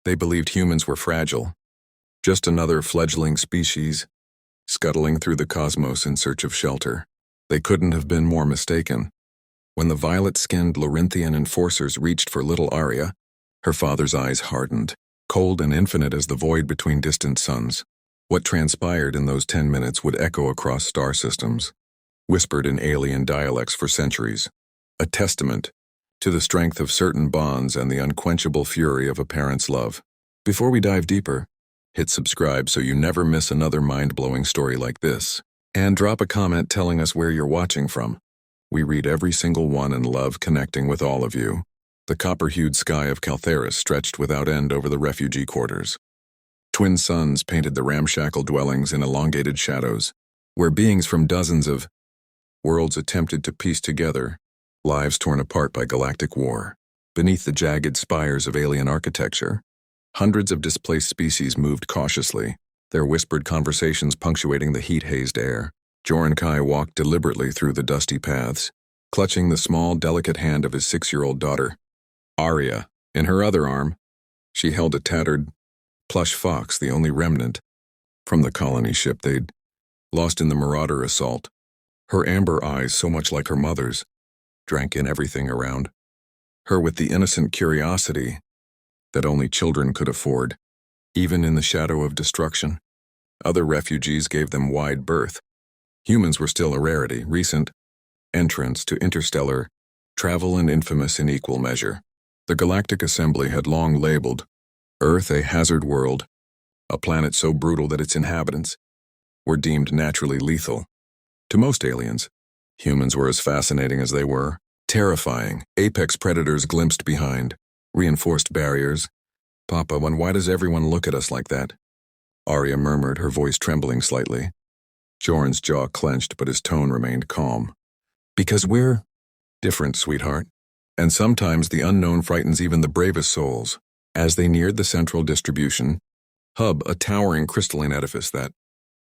They believed humans were fragile, just another fledgling species, scuttling through the cosmos in search of shelter. They couldn't have been more mistaken. When the violet-skinned Labyrinthian enforcers reached for little Arya, her father's eyes hardened, cold and infinite as the void between distant suns. What transpired in those 10 minutes would echo across star systems, whispered in alien dialects for centuries, a testament to the strength of certain bonds and the unquenchable fury of a parent's love. Before we dive deeper, hit subscribe so you never miss another mind-blowing story like this. And drop a comment telling us where you're watching from. We read every single one and love connecting with all of you. The copper-hued sky of Caltheris stretched without end over the refugee quarters. Twin suns painted the ramshackle dwellings in elongated shadows, where beings from dozens of worlds attempted to piece together lives torn apart by galactic war. Beneath the jagged spires of alien architecture, hundreds of displaced species moved cautiously, their whispered conversations punctuating the heat-hazed air. Joran Kai walked deliberately through the dusty paths, clutching the small, delicate hand of his 6-year-old daughter. Arya, in her other arm, she held a tattered, plush fox, the only remnant from the colony ship they'd lost in the Marauder assault. Her amber eyes, so much like her mother's, drank in everything around her with the innocent curiosity that only children could afford. Even in the shadow of destruction, other refugees gave them wide berth. Humans were still a rarity, recent entrants to interstellar travel and infamous in equal measure. The Galactic Assembly had long labeled Earth a hazard world, a planet so brutal that its inhabitants were deemed naturally lethal. To most aliens, humans were as fascinating as they were terrifying. Apex predators glimpsed behind, reinforced barriers. Papa, why does everyone look at us like that? Arya murmured, her voice trembling slightly. Joran's jaw clenched, but his tone remained calm. Because we're different, sweetheart. And sometimes the unknown frightens even the bravest souls. As they neared the central distribution hub, a towering crystalline edifice that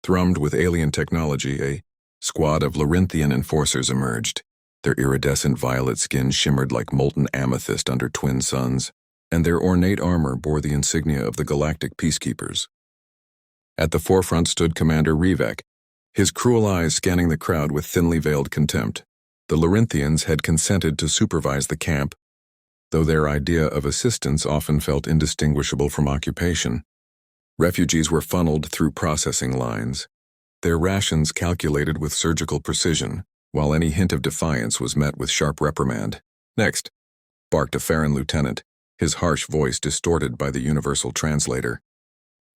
thrummed with alien technology, a squad of Labyrinthian enforcers emerged. Their iridescent violet skin shimmered like molten amethyst under twin suns, and their ornate armor bore the insignia of the Galactic Peacekeepers. At the forefront stood Commander Rivek, his cruel eyes scanning the crowd with thinly veiled contempt. The Labyrinthians had consented to supervise the camp, though their idea of assistance often felt indistinguishable from occupation. Refugees were funneled through processing lines, their rations calculated with surgical precision, while any hint of defiance was met with sharp reprimand. Next, barked a Farron lieutenant, his harsh voice distorted by the universal translator.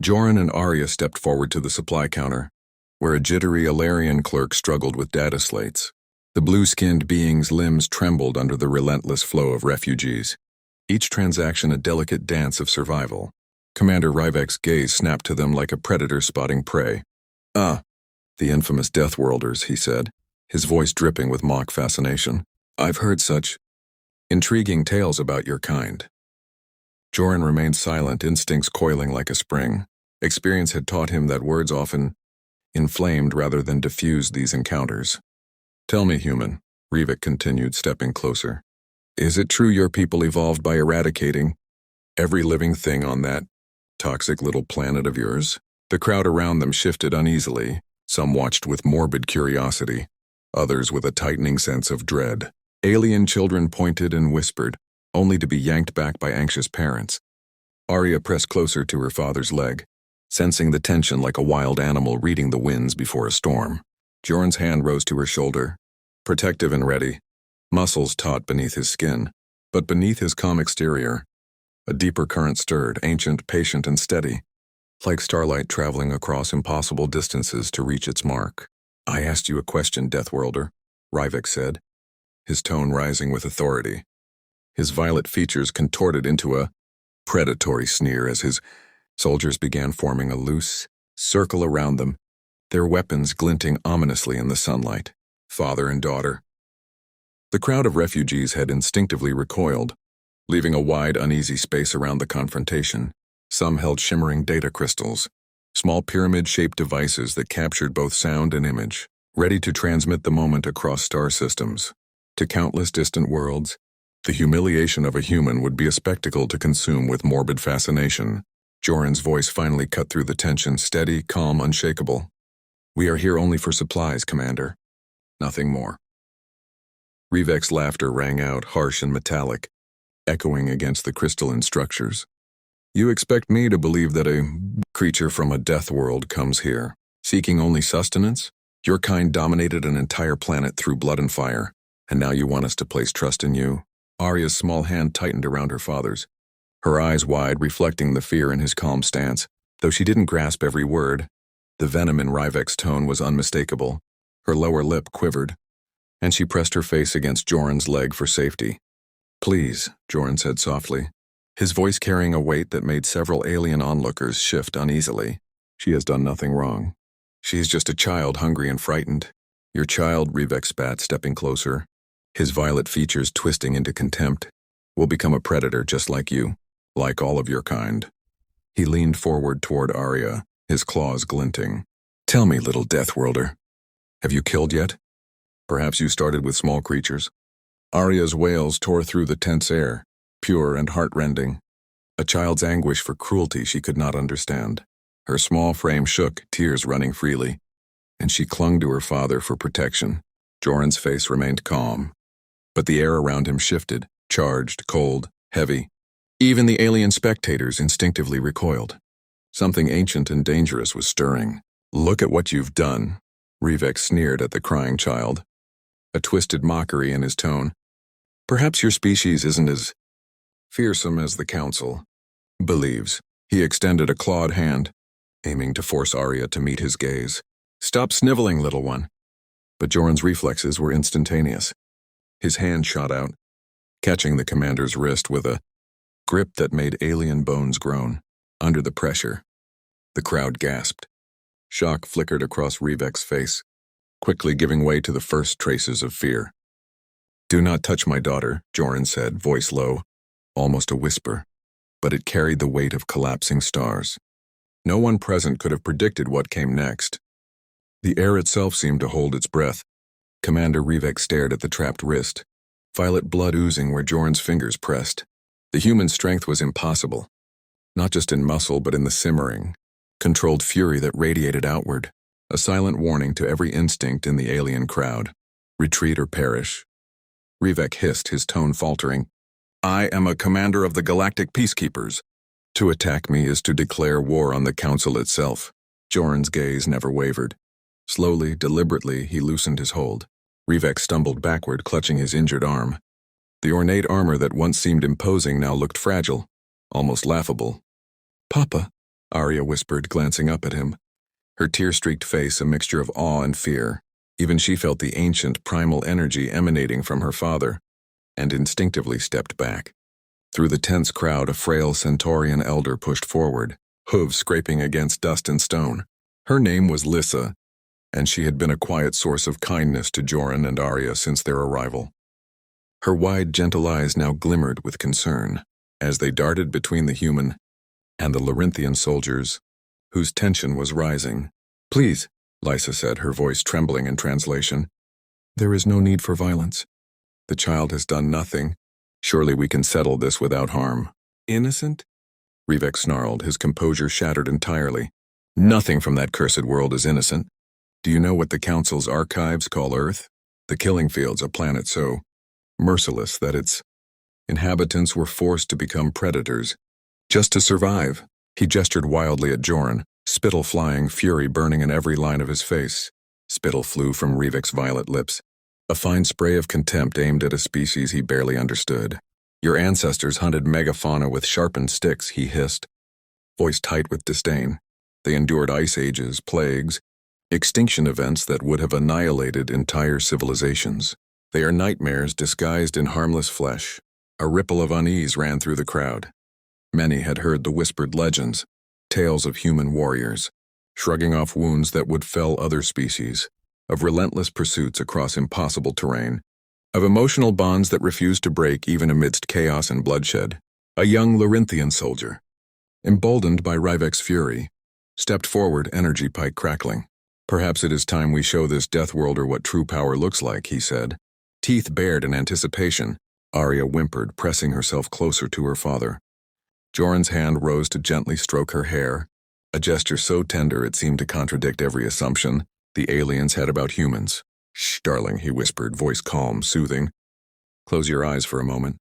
Joran and Arya stepped forward to the supply counter, where a jittery Alarian clerk struggled with data slates. The blue-skinned being's limbs trembled under the relentless flow of refugees, each transaction a delicate dance of survival. Commander Rivek's gaze snapped to them like a predator spotting prey. "Ah, the infamous Deathworlders," he said, his voice dripping with mock fascination. "I've heard such intriguing tales about your kind." Joran remained silent, instincts coiling like a spring. Experience had taught him that words often inflamed rather than diffused these encounters. "Tell me, human," Rivek continued, stepping closer. "Is it true your people evolved by eradicating every living thing on that toxic little planet of yours?" The crowd around them shifted uneasily. Some watched with morbid curiosity, others with a tightening sense of dread. Alien children pointed and whispered, only to be yanked back by anxious parents. Arya pressed closer to her father's leg, sensing the tension like a wild animal reading the winds before a storm. Joran's hand rose to her shoulder, protective and ready, muscles taut beneath his skin. But beneath his calm exterior, a deeper current stirred, ancient, patient, and steady, like starlight traveling across impossible distances to reach its mark. "I asked you a question, Deathworlder," Rivek said, his tone rising with authority. His violet features contorted into a predatory sneer as his soldiers began forming a loose circle around them, their weapons glinting ominously in the sunlight. Father and daughter. The crowd of refugees had instinctively recoiled, leaving a wide, uneasy space around the confrontation. Some held shimmering data crystals, small pyramid-shaped devices that captured both sound and image, ready to transmit the moment across star systems, to countless distant worlds. The humiliation of a human would be a spectacle to consume with morbid fascination. Joran's voice finally cut through the tension, steady, calm, unshakable. "We are here only for supplies, Commander. Nothing more." Revek's laughter rang out, harsh and metallic, echoing against the crystalline structures. "You expect me to believe that a creature from a death world comes here, seeking only sustenance? Your kind dominated an entire planet through blood and fire, and now you want us to place trust in you?" Arya's small hand tightened around her father's, her eyes wide, reflecting the fear in his calm stance. Though she didn't grasp every word, the venom in Rivek's tone was unmistakable. Her lower lip quivered, and she pressed her face against Joran's leg for safety. "Please," Joran said softly, his voice carrying a weight that made several alien onlookers shift uneasily. "She has done nothing wrong. She's just a child, hungry and frightened." "Your child," Rivek spat, stepping closer, his violet features twisting into contempt, "will become a predator just like you, like all of your kind." He leaned forward toward Arya, his claws glinting. "Tell me, little Deathworlder, have you killed yet? Perhaps you started with small creatures?" Arya's wails tore through the tense air, pure and heart-rending. A child's anguish for cruelty she could not understand. Her small frame shook, tears running freely, and she clung to her father for protection. Joran's face remained calm, but the air around him shifted, charged, cold, heavy. Even the alien spectators instinctively recoiled. Something ancient and dangerous was stirring. "Look at what you've done," Rivek sneered at the crying child, a twisted mockery in his tone. "Perhaps your species isn't as fearsome as the Council believes." He extended a clawed hand, aiming to force Arya to meet his gaze. "Stop sniveling, little one." But Joran's reflexes were instantaneous. His hand shot out, catching the commander's wrist with a grip that made alien bones groan. Under the pressure, the crowd gasped. Shock flickered across Rivek's face, quickly giving way to the first traces of fear. "Do not touch my daughter," Joran said, voice low, almost a whisper, but it carried the weight of collapsing stars. No one present could have predicted what came next. The air itself seemed to hold its breath. Commander Rivek stared at the trapped wrist, violet blood oozing where Joran's fingers pressed. The human strength was impossible, not just in muscle but in the simmering, controlled fury that radiated outward, a silent warning to every instinct in the alien crowd. "Retreat or perish." Rivek hissed, his tone faltering. "I am a commander of the Galactic Peacekeepers. To attack me is to declare war on the Council itself." Joran's gaze never wavered. Slowly, deliberately, he loosened his hold. Rivek stumbled backward, clutching his injured arm. The ornate armor that once seemed imposing now looked fragile, almost laughable. "Papa," Arya whispered, glancing up at him, her tear-streaked face a mixture of awe and fear. Even she felt the ancient, primal energy emanating from her father, and instinctively stepped back. Through the tense crowd, a frail Centaurian elder pushed forward, hooves scraping against dust and stone. Her name was Lissa, and she had been a quiet source of kindness to Joran and Arya since their arrival. Her wide, gentle eyes now glimmered with concern as they darted between the human and the Larinthian soldiers, whose tension was rising. "Please," Lysa said, her voice trembling in translation. "There is no need for violence. The child has done nothing. Surely we can settle this without harm." "Innocent?" Rivek snarled, his composure shattered entirely. "Nothing from that cursed world is innocent. Do you know what the Council's archives call Earth? The killing fields, a planet so merciless that its inhabitants were forced to become predators, just to survive." He gestured wildly at Joran, spittle flying, fury burning in every line of his face. Spittle flew from Rivek's violet lips, a fine spray of contempt aimed at a species he barely understood. "Your ancestors hunted megafauna with sharpened sticks," he hissed, voice tight with disdain. "They endured ice ages, plagues, extinction events that would have annihilated entire civilizations. They are nightmares disguised in harmless flesh." A ripple of unease ran through the crowd. Many had heard the whispered legends, tales of human warriors, shrugging off wounds that would fell other species, of relentless pursuits across impossible terrain, of emotional bonds that refused to break even amidst chaos and bloodshed. A young Larinthian soldier, emboldened by Rivek's fury, stepped forward, energy pike crackling. "Perhaps it is time we show this Deathworlder what true power looks like," he said, teeth bared in anticipation, Arya whimpered, pressing herself closer to her father. Joran's hand rose to gently stroke her hair, a gesture so tender it seemed to contradict every assumption the aliens had about humans. "Shh, darling," he whispered, voice calm, soothing. "Close your eyes for a moment."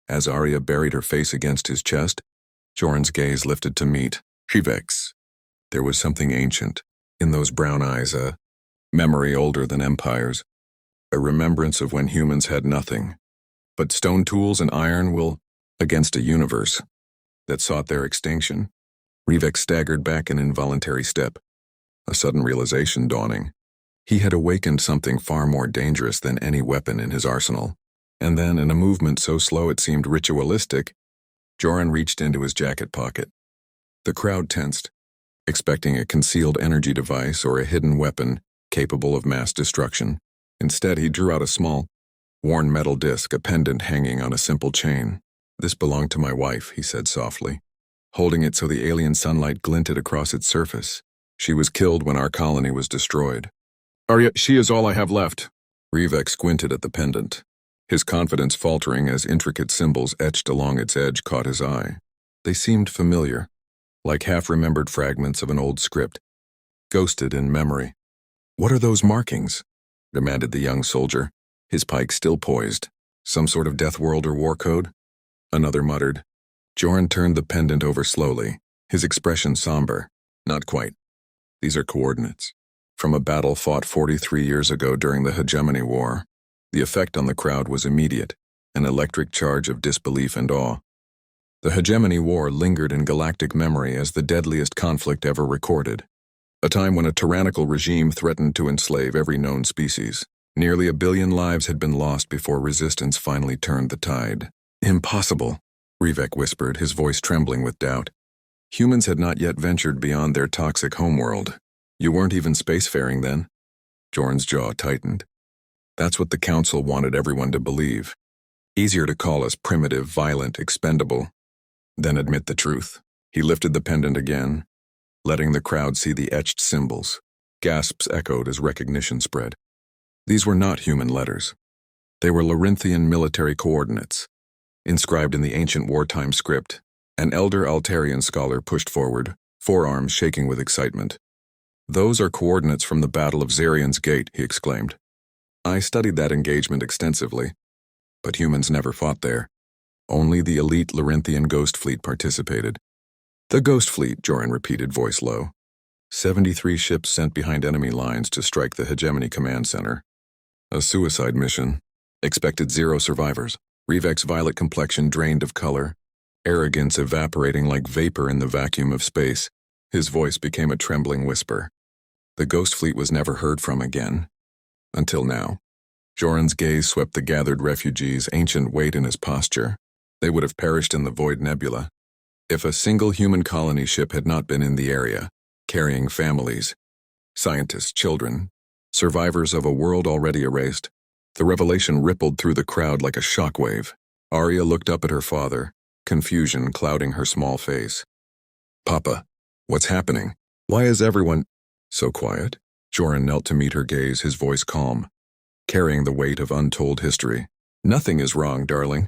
As Arya buried her face against his chest, Joran's gaze lifted to meet Rivek's. There was something ancient in those brown eyes, a memory older than empires, a remembrance of when humans had nothing but stone tools and iron will against a universe that sought their extinction. Rivek staggered back an involuntary step, a sudden realization dawning. He had awakened something far more dangerous than any weapon in his arsenal. And then, in a movement so slow it seemed ritualistic, Joran reached into his jacket pocket. The crowd tensed, expecting a concealed energy device or a hidden weapon capable of mass destruction. Instead, he drew out a small, worn metal disc, a pendant hanging on a simple chain. "This belonged to my wife," he said softly, holding it so the alien sunlight glinted across its surface. "She was killed when our colony was destroyed." "Arya, she is all I have left." Rivek squinted at the pendant, his confidence faltering as intricate symbols etched along its edge caught his eye. They seemed familiar, like half-remembered fragments of an old script, ghosted in memory. "What are those markings?" demanded the young soldier, his pike still poised. "Some sort of Deathworlder war code?" Another muttered. Joran turned the pendant over slowly, his expression somber. "Not quite. These are coordinates from a battle fought 43 years ago during the HFY War." The effect on the crowd was immediate, an electric charge of disbelief and awe. The HFY War lingered in galactic memory as the deadliest conflict ever recorded, a time when a tyrannical regime threatened to enslave every known species. Nearly 1 billion lives had been lost before resistance finally turned the tide. "Impossible," Rivek whispered, his voice trembling with doubt. "Humans had not yet ventured beyond their toxic homeworld. You weren't even spacefaring then?" Joran's jaw tightened. "That's what the Council wanted everyone to believe. Easier to call us primitive, violent, expendable, than admit the truth." He lifted the pendant again, letting the crowd see the etched symbols. Gasps echoed as recognition spread. These were not human letters. They were Larinthian military coordinates, inscribed in the ancient wartime script. An elder Altarian scholar pushed forward, forearms shaking with excitement. "Those are coordinates from the Battle of Zarian's Gate," he exclaimed. "I studied that engagement extensively, but humans never fought there. Only the elite Larinthian Ghost Fleet participated." "The Ghost Fleet," Joran repeated, voice low. 73 ships sent behind enemy lines to strike the Hegemony Command Center. A suicide mission. Expected 0 survivors. Rivek's violet complexion drained of color, arrogance evaporating like vapor in the vacuum of space. His voice became a trembling whisper. The Ghost Fleet was never heard from again. Until now. Joran's gaze swept the gathered refugees, ancient weight in his posture. They would have perished in the Void Nebula if a single human colony ship had not been in the area, carrying families, scientists, children, survivors of a world already erased. The revelation rippled through the crowd like a shockwave. Arya looked up at her father, confusion clouding her small face. "Papa, what's happening? Why is everyone so quiet?" Joran knelt to meet her gaze, his voice calm, carrying the weight of untold history. "Nothing is wrong, darling.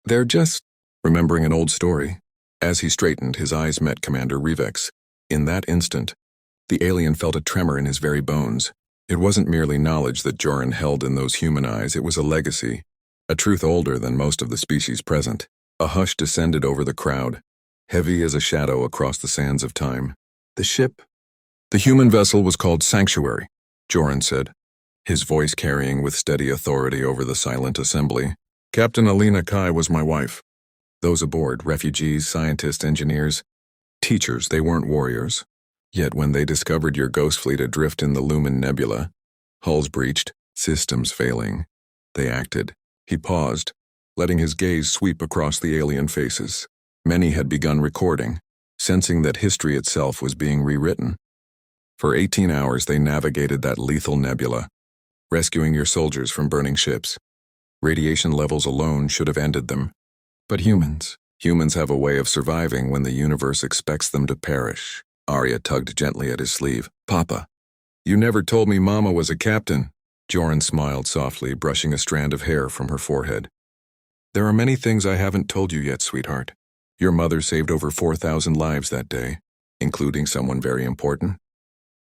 They're just remembering an old story." As he straightened, his eyes met Commander Rivek's. In that instant, the alien felt a tremor in his very bones. It wasn't merely knowledge that Joran held in those human eyes, it was a legacy, a truth older than most of the species present. A hush descended over the crowd, heavy as a shadow across the sands of time. "The ship, the human vessel was called Sanctuary," Joran said, his voice carrying with steady authority over the silent assembly. "Captain Alina Kai was my wife. Those aboard, refugees, scientists, engineers, teachers, they weren't warriors. Yet when they discovered your ghost fleet adrift in the Lumen Nebula, hulls breached, systems failing, they acted." He paused, letting his gaze sweep across the alien faces. Many had begun recording, sensing that history itself was being rewritten. For 18 hours they navigated that lethal nebula, rescuing your soldiers from burning ships. Radiation levels alone should have ended them. But humans have a way of surviving when the universe expects them to perish. Arya tugged gently at his sleeve. "Papa, you never told me Mama was a captain." Joran smiled softly, brushing a strand of hair from her forehead. There are many things I haven't told you yet, sweetheart. Your mother saved over 4,000 lives that day, including someone very important.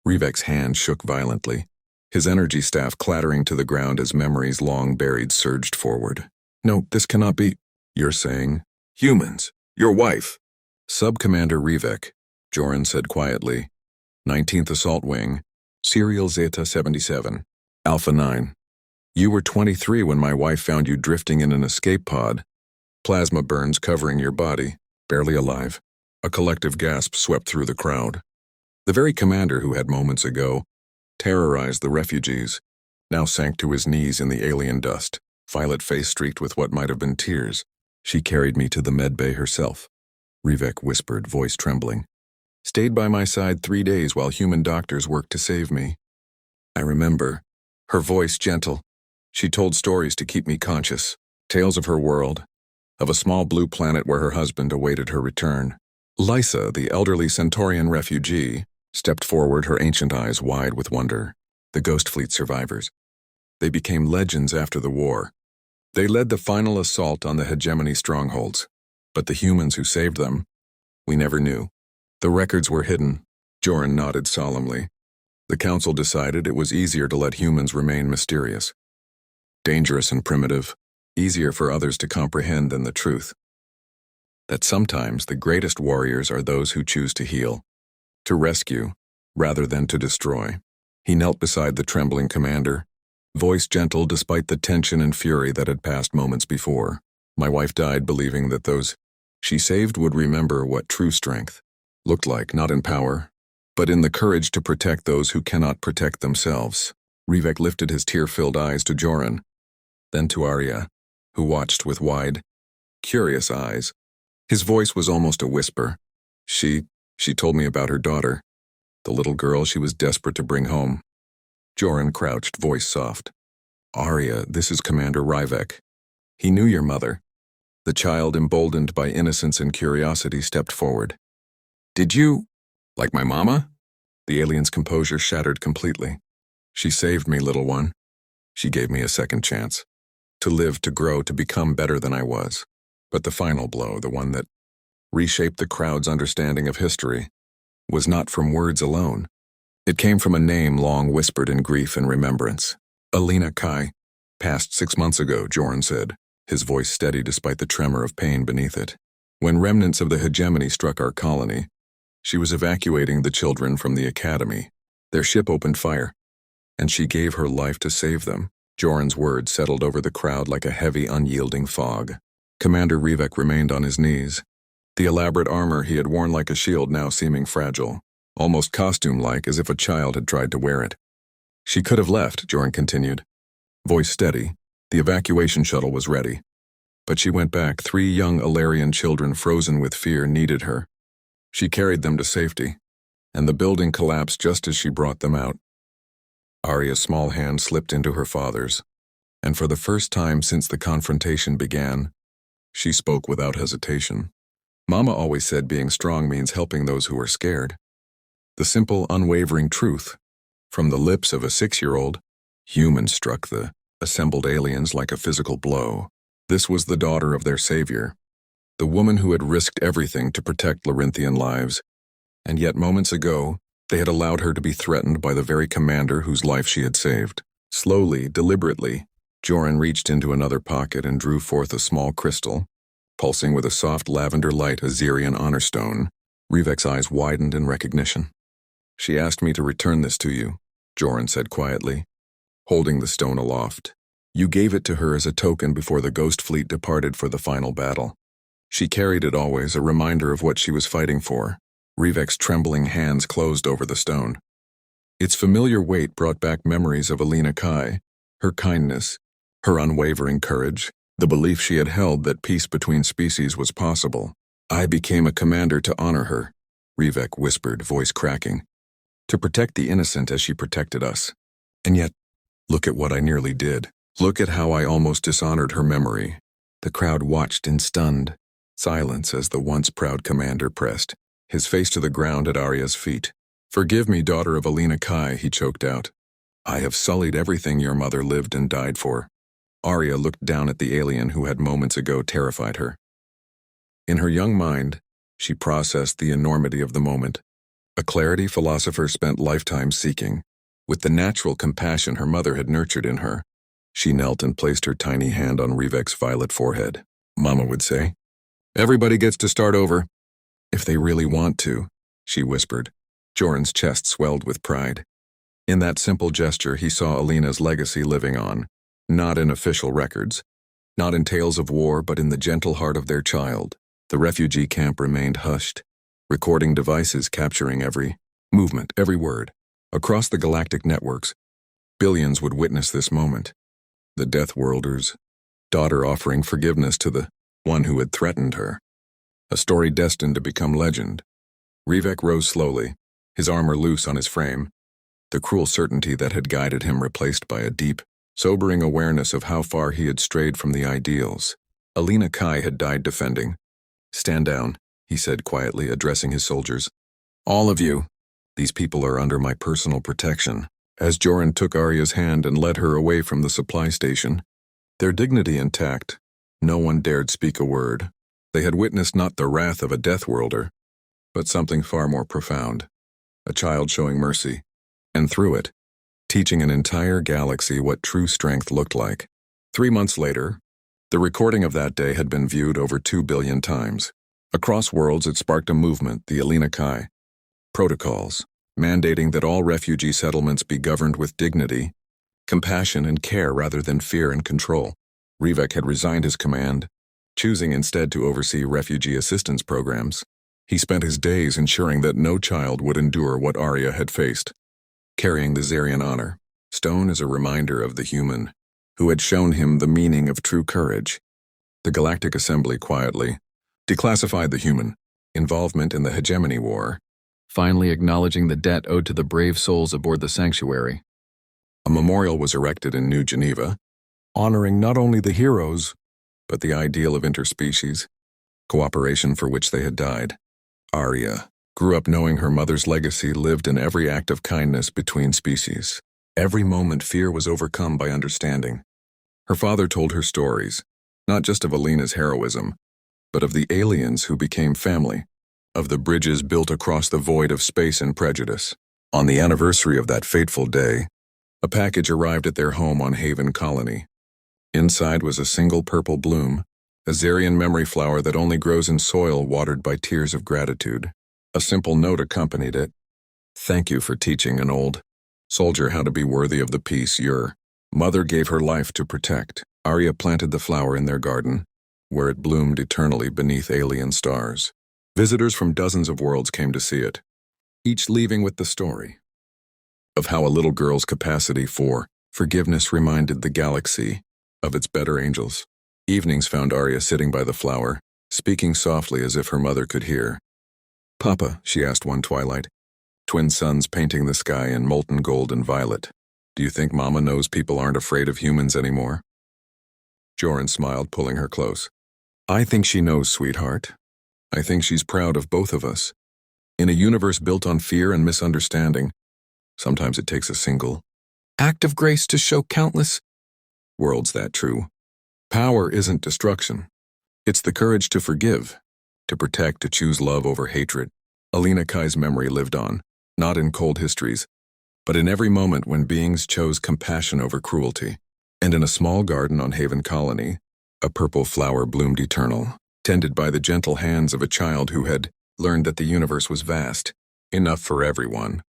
Rivek's hand shook violently, his energy staff clattering to the ground as memories long buried surged forward. No, this cannot be. You're saying, humans, your wife. Sub-Commander Rivek, Joran said quietly. 19th Assault Wing, Serial Zeta 77, Alpha 9. You were 23 when my wife found you drifting in an escape pod. Plasma burns covering your body, barely alive. A collective gasp swept through the crowd. The very commander who had moments ago terrorized the refugees now sank to his knees in the alien dust, violet face streaked with what might have been tears. She carried me to the medbay herself, Rivek whispered, voice trembling. Stayed by my side 3 days while human doctors worked to save me. I remember, her voice gentle. She told stories to keep me conscious, tales of her world, of a small blue planet where her husband awaited her return. Lysa, the elderly Centaurian refugee, stepped forward, her ancient eyes wide with wonder. The Ghost Fleet survivors. They became legends after the war. They led the final assault on the hegemony strongholds, but the humans who saved them, we never knew. The records were hidden. Joran nodded solemnly. The council decided it was easier to let humans remain mysterious. Dangerous and primitive, easier for others to comprehend than the truth. That sometimes the greatest warriors are those who choose to heal, to rescue, rather than to destroy. He knelt beside the trembling commander, voice gentle despite the tension and fury that had passed moments before. My wife died believing that those she saved would remember what true strength looked like, not in power, but in the courage to protect those who cannot protect themselves. Rivek lifted his tear-filled eyes to Joran, then to Arya, who watched with wide, curious eyes. His voice was almost a whisper. She told me about her daughter, the little girl she was desperate to bring home. Joran crouched, voice soft. Arya, this is Commander Rivek. He knew your mother. The child, emboldened by innocence and curiosity, stepped forward. Did you, like my mama? The alien's composure shattered completely. She saved me, little one. She gave me a second chance. To live, to grow, to become better than I was. But the final blow, the one that reshaped the crowd's understanding of history, was not from words alone. It came from a name long whispered in grief and remembrance. Alina Kai. Passed 6 months ago, Joran said, his voice steady despite the tremor of pain beneath it. When remnants of the hegemony struck our colony, she was evacuating the children from the academy. Their ship opened fire, and she gave her life to save them. Joran's words settled over the crowd like a heavy, unyielding fog. Commander Rivek remained on his knees, the elaborate armor he had worn like a shield now seeming fragile, almost costume-like, as if a child had tried to wear it. She could have left, Joran continued, voice steady. The evacuation shuttle was ready. But she went back. 3 young Alarian children frozen with fear needed her. She carried them to safety, and the building collapsed just as she brought them out. Arya's small hand slipped into her father's, and for the first time since the confrontation began, she spoke without hesitation. Mama always said being strong means helping those who are scared. The simple, unwavering truth, from the lips of a 6-year-old, humans struck the assembled aliens like a physical blow. This was the daughter of their savior, the woman who had risked everything to protect Larinthian lives, and yet moments ago, they had allowed her to be threatened by the very commander whose life she had saved. Slowly, deliberately, Joran reached into another pocket and drew forth a small crystal, pulsing with a soft lavender light, a Zirian honor stone. Rivek's eyes widened in recognition. She asked me to return this to you, Joran said quietly, holding the stone aloft. You gave it to her as a token before the Ghost Fleet departed for the final battle. She carried it always, a reminder of what she was fighting for. Rivek's trembling hands closed over the stone. Its familiar weight brought back memories of Alina Kai, her kindness, her unwavering courage, the belief she had held that peace between species was possible. I became a commander to honor her, Rivek whispered, voice cracking, to protect the innocent as she protected us. And yet, look at what I nearly did. Look at how I almost dishonored her memory. The crowd watched in stunned silence as the once proud commander pressed, his face to the ground at Arya's feet. Forgive me, daughter of Alina Kai, he choked out. I have sullied everything your mother lived and died for. Arya looked down at the alien who had moments ago terrified her. In her young mind, she processed the enormity of the moment, a clarity philosopher spent lifetimes seeking. With the natural compassion her mother had nurtured in her, she knelt and placed her tiny hand on Rivek's violet forehead. Mama would say, "Everybody gets to start over. If they really want to," she whispered. Joran's chest swelled with pride. In that simple gesture, he saw Alina's legacy living on, not in official records, not in tales of war, but in the gentle heart of their child. The refugee camp remained hushed, recording devices capturing every movement, every word. Across the galactic networks, billions would witness this moment. The Deathworlder's daughter offering forgiveness to the one who had threatened her. A story destined to become legend. Rivek rose slowly, his armor loose on his frame, the cruel certainty that had guided him replaced by a deep, sobering awareness of how far he had strayed from the ideals Alina Kai had died defending. "Stand down," he said quietly, addressing his soldiers. "All of you. These people are under my personal protection." As Joran took Arya's hand and led her away from the supply station, their dignity intact, no one dared speak a word. They had witnessed not the wrath of a Deathworlder, but something far more profound. A child showing mercy, and through it, teaching an entire galaxy what true strength looked like. 3 months later, the recording of that day had been viewed over 2 billion times. Across worlds, it sparked a movement, the Alina Kai Protocols, mandating that all refugee settlements be governed with dignity, compassion, and care rather than fear and control. Rivek had resigned his command, choosing instead to oversee refugee assistance programs. He spent his days ensuring that no child would endure what Arya had faced. Carrying the Zarian honor, stone as a reminder of the human who had shown him the meaning of true courage. The Galactic Assembly quietly declassified the human involvement in the Hegemony War, finally acknowledging the debt owed to the brave souls aboard the sanctuary. A memorial was erected in New Geneva, honoring not only the heroes, but the ideal of interspecies cooperation for which they had died. Arya grew up knowing her mother's legacy lived in every act of kindness between species. Every moment fear was overcome by understanding. Her father told her stories, not just of Alina's heroism, but of the aliens who became family, of the bridges built across the void of space and prejudice. On the anniversary of that fateful day, a package arrived at their home on Haven Colony. Inside was a single purple bloom, a Zarian memory flower that only grows in soil watered by tears of gratitude. A simple note accompanied it. "Thank you for teaching an old soldier how to be worthy of the peace your mother gave her life to protect." Arya planted the flower in their garden, where it bloomed eternally beneath alien stars. Visitors from dozens of worlds came to see it, each leaving with the story of how a little girl's capacity for forgiveness reminded the galaxy of its better angels. Evenings found Arya sitting by the flower, speaking softly as if her mother could hear. "Papa," she asked one twilight, twin suns painting the sky in molten gold and violet, "do you think Mama knows people aren't afraid of humans anymore?" Joran smiled, pulling her close. "I think she knows, sweetheart. I think she's proud of both of us. In a universe built on fear and misunderstanding, sometimes it takes a single act of grace to show countless worlds that true power isn't destruction. It's the courage to forgive, to protect, to choose love over hatred." Alina Kai's memory lived on, not in cold histories, but in every moment when beings chose compassion over cruelty. And in a small garden on Haven Colony, a purple flower bloomed eternal, tended by the gentle hands of a child who had learned that the universe was vast, enough for everyone.